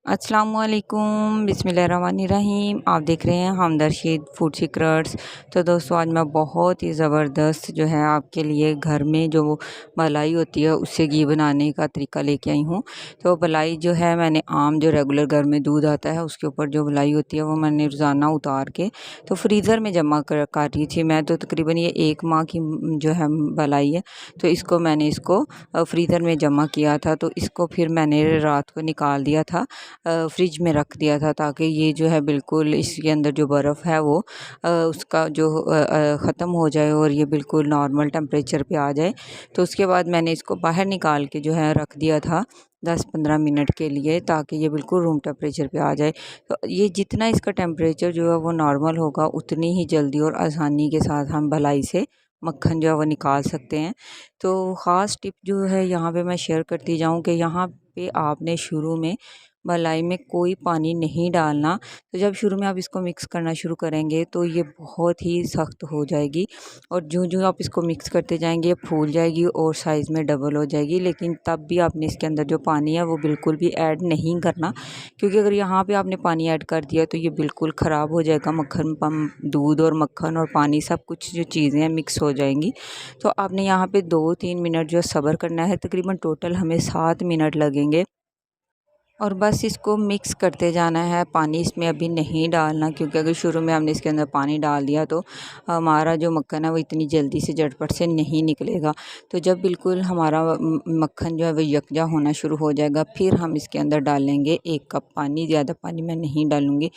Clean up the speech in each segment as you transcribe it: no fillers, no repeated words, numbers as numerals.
अस्सलामुअलैकुम बिस्मिल्लाहिर्रहमानिर्रहीम। आप देख रहे हैं हमदर्द फूड सीक्रेट्स। तो दोस्तों आज मैं बहुत ही ज़बरदस्त जो है आपके लिए घर में जो मलाई होती है उससे घी बनाने का तरीका लेके आई हूँ। तो मलाई जो है मैंने आम जो रेगुलर घर में दूध आता है उसके ऊपर जो मलाई होती है वो मैंने रोज़ाना उतार के तो फ्रीज़र में जमा कर रही थी। मैं तो तकरीबन ये 1 माह की जो है मलाई है, तो इसको मैंने फ्रीज़र में जमा किया था। तो इसको फिर मैंने रात को निकाल दिया था, फ्रिज में रख दिया था, ताकि ये जो है बिल्कुल इसके अंदर जो बर्फ़ है वो उसका जो ख़त्म हो जाए और ये बिल्कुल नॉर्मल टेम्परेचर पे आ जाए। तो उसके बाद मैंने इसको बाहर निकाल के जो है रख दिया था 10-15 मिनट के लिए, ताकि ये बिल्कुल रूम टेम्परेचर पे आ जाए। तो ये जितना इसका टेम्परेचर जो है वो नॉर्मल होगा उतनी ही जल्दी और आसानी के साथ हम मलाई से मक्खन जो है वो निकाल सकते हैं। तो ख़ास टिप जो है यहाँ पे मैं शेयर करती जाऊँ कि यहाँ पे आपने शुरू में मलाई में कोई पानी नहीं डालना। तो जब शुरू में आप इसको मिक्स करना शुरू करेंगे तो ये बहुत ही सख्त हो जाएगी, और जो आप इसको मिक्स करते जाएंगे ये फूल जाएगी और साइज़ में डबल हो जाएगी। लेकिन तब भी आपने इसके अंदर जो पानी है वो बिल्कुल भी ऐड नहीं करना, क्योंकि अगर यहाँ पे आपने पानी ऐड कर दिया तो ये बिल्कुल ख़राब हो जाएगा। दूध और मक्खन और पानी सब कुछ जो चीज़ें हैं मिक्स हो जाएंगी। तो आपने यहाँ पे 2-3 मिनट जो सब्र करना है, तकरीबन टोटल हमें 7 मिनट लगेंगे, और बस इसको मिक्स करते जाना है। पानी इसमें अभी नहीं डालना, क्योंकि अगर शुरू में हमने इसके अंदर पानी डाल दिया तो हमारा जो मक्खन है वो इतनी जल्दी से झटपट से नहीं निकलेगा। तो जब बिल्कुल हमारा मक्खन जो है वो यकजा होना शुरू हो जाएगा, फिर हम इसके अंदर डालेंगे 1 कप पानी। ज़्यादा पानी मैं नहीं डालूँगी,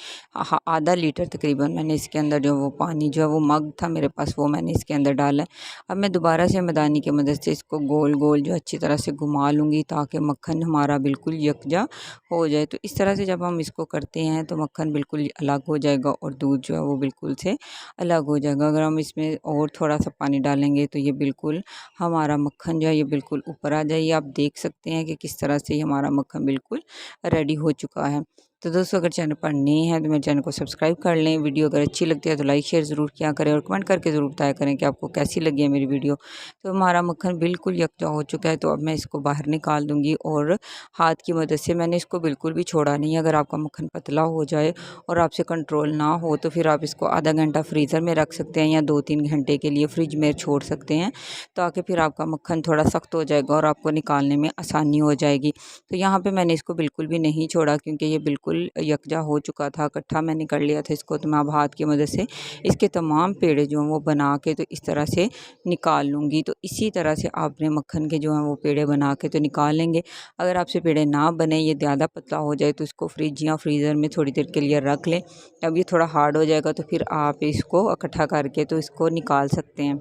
आधा लीटर तकरीबन मैंने इसके अंदर जो वो पानी जो है वो मग था मेरे पास वो मैंने इसके अंदर डाला है। अब मैं दोबारा से मदानी की मदद से इसको गोल गोल जो अच्छी तरह से घुमा लूँगी, ताकि मक्खन हमारा बिल्कुल यकजा हो जाए। तो इस तरह से जब हम इसको करते हैं तो मक्खन बिल्कुल अलग हो जाएगा और दूध जो है वो बिल्कुल से अलग हो जाएगा। अगर हम इसमें और थोड़ा सा पानी डालेंगे तो ये बिल्कुल हमारा मक्खन जो है ये बिल्कुल ऊपर आ जाए। आप देख सकते हैं कि किस तरह से हमारा मक्खन बिल्कुल रेडी हो चुका है। तो दोस्तों अगर चैनल पर नए हैं तो मेरे चैनल को सब्सक्राइब कर लें। वीडियो अगर अच्छी लगती है तो लाइक शेयर ज़रूर किया करें, और कमेंट करके ज़रूर बताया करें कि आपको कैसी लगी है मेरी वीडियो। तो हमारा मक्खन बिल्कुल यकजा हो चुका है। तो अब मैं इसको बाहर निकाल दूँगी, और हाथ की मदद से मैंने इसको बिल्कुल भी छोड़ा नहीं है। अगर आपका मक्खन पतला हो जाए और आपसे कंट्रोल ना हो तो फिर आप इसको आधा घंटा फ्रीज़र में रख सकते हैं, या 2-3 घंटे के लिए फ्रिज में छोड़ सकते हैं, ताकि फिर आपका मक्खन थोड़ा सख्त हो जाएगा और आपको निकालने में आसानी हो जाएगी। तो यहाँ पे मैंने इसको बिल्कुल भी नहीं छोड़ा, क्योंकि ये बिल्कुल यकजा हो चुका था, इकट्ठा मैंने कर लिया था इसको। तो मैं अब हाथ की मदद से इसके तमाम पेड़े जो हैं वो बना के तो इस तरह से निकाल लूँगी। तो इसी तरह से आपने मक्खन के जो हैं वो पेड़े बना के तो निकाल लेंगे। अगर आपसे पेड़े ना बने, ये ज़्यादा पतला हो जाए, तो इसको फ्रिज या फ्रीज़र में थोड़ी देर के लिए रख लें। अब ये थोड़ा हार्ड हो जाएगा तो फिर आप इसको इकट्ठा करके तो इसको निकाल सकते हैं।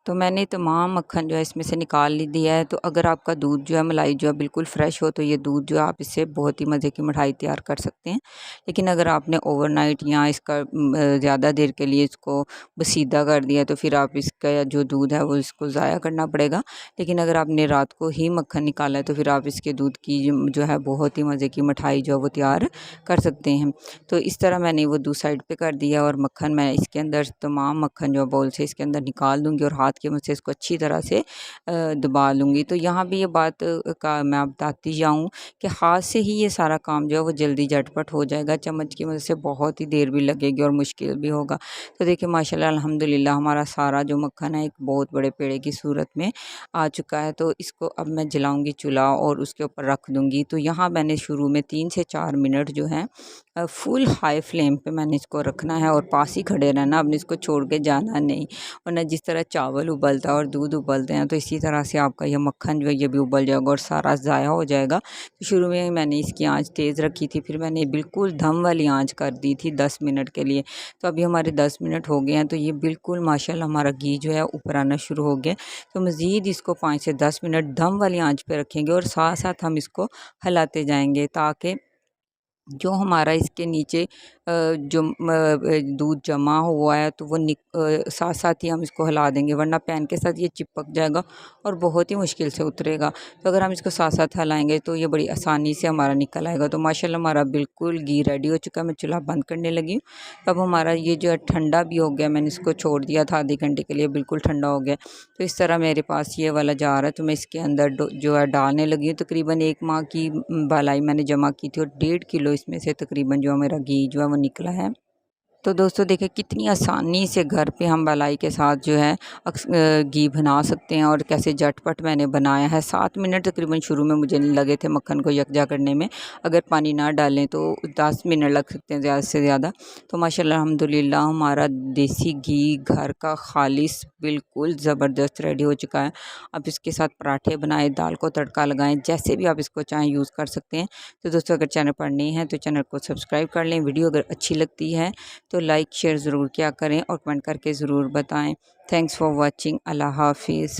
तो मैंने तमाम मक्खन जो है इसमें से निकाल ली दिया है। तो अगर आपका दूध जो है मलाई जो है बिल्कुल फ़्रेश हो तो ये दूध जो है आप इससे बहुत ही मज़े की मिठाई तैयार कर सकते हैं। लेकिन अगर आपने ओवरनाइट या इसका ज़्यादा देर के लिए इसको बसीदा कर दिया तो फिर आप इसका जो दूध है वो इसको ज़ाया करना पड़ेगा। लेकिन अगर आपने रात को ही मक्खन निकाला है तो फिर आप इसके दूध की जो है बहुत ही मज़े की मिठाई जो है वो तैयार कर सकते हैं। तो इस तरह मैंने वो दूसरी साइड पे कर दिया, और मक्खन मैं इसके अंदर तमाम मक्खन जो बाउल से इसके अंदर निकाल दूँगी, और हाथ की मदद से इसको अच्छी तरह से दबा लूँगी। तो यहाँ भी ये बात का मैं बताती जाऊँ कि हाथ से ही ये सारा काम जो है वो जल्दी झटपट हो जाएगा, चम्मच की मदद से बहुत ही देर भी लगेगी और मुश्किल भी होगा। तो देखिए माशाल्लाह अल्हम्दुलिल्लाह हमारा सारा जो मक्खन है एक बहुत बड़े पेड़े की सूरत में आ चुका है। तो इसको अब मैं जलाऊँगी चूल्हा और उसके ऊपर रख दूँगी। तो यहाँ मैंने शुरू में 3 से 4 मिनट जो है फुल हाई फ्लेम पे मैंने इसको रखना है, और पास ही खड़े रहना, अपने इसको छोड़ के जाना नहीं। वरना जिस तरह चावल उबलता है और दूध उबलते हैं तो इसी तरह से आपका ये मक्खन जो है ये भी उबल जाएगा और सारा ज़ाया हो जाएगा। तो शुरू में मैंने इसकी आंच तेज़ रखी थी, फिर मैंने बिल्कुल धम वाली आंच कर दी थी 10 मिनट के लिए। तो अभी हमारे 10 मिनट हो गए हैं, तो ये बिल्कुल माशाल्लाह हमारा घी जो है ऊपर आना शुरू हो गया। तो मज़ीद इसको 5 से 10 मिनट धम वाली आंच पे रखेंगे, और साथ साथ हम इसको हिलाते जाएंगे, ताकि जो हमारा इसके नीचे दूध जमा हुआ है तो वो साथ साथ ही हम इसको हिला देंगे, वरना पैन के साथ ये चिपक जाएगा और बहुत ही मुश्किल से उतरेगा। तो अगर हम इसको साथ साथ हिलाएंगे तो ये बड़ी आसानी से हमारा निकल आएगा। तो माशाल्लाह हमारा बिल्कुल घी रेडी हो चुका है। मैं चूल्हा बंद करने लगी हूँ। अब हमारा ये जो है ठंडा भी हो गया, मैंने इसको छोड़ दिया था आधे घंटे के लिए, बिल्कुल ठंडा हो गया। तो इस तरह मेरे पास ये वाला जार है, तो मैं इसके अंदर जो है डालने लगी हूँ। तकरीबन 1 माह की मलाई मैंने जमा की थी, और 1.5 किलो लो इसमें से तकरीबन जो मेरा घी जो है वो निकला है। तो दोस्तों देखिए कितनी आसानी से घर पे हम मलाई के साथ जो है घी बना सकते हैं और कैसे झटपट मैंने बनाया है। 7 मिनट तकरीबन शुरू में मुझे लगे थे मक्खन को यकजा करने में, अगर पानी ना डालें तो 10 मिनट लग सकते हैं ज़्यादा से ज़्यादा। तो माशाल्लाह अल्हम्दुलिल्लाह हमारा देसी घी घर का खालिस बिल्कुल ज़बरदस्त रेडी हो चुका है। अब इसके साथ पराठे बनाएं, दाल को तड़का लगाएं, जैसे भी आप इसको चाहें यूज़ कर सकते हैं। तो दोस्तों अगर चैनल पर नए हैं तो चैनल को सब्सक्राइब कर लें। वीडियो अगर अच्छी लगती है तो लाइक शेयर ज़रूर किया करें और कमेंट करके ज़रूर बताएं। Thanks for watching. अल्लाह हाफिज़।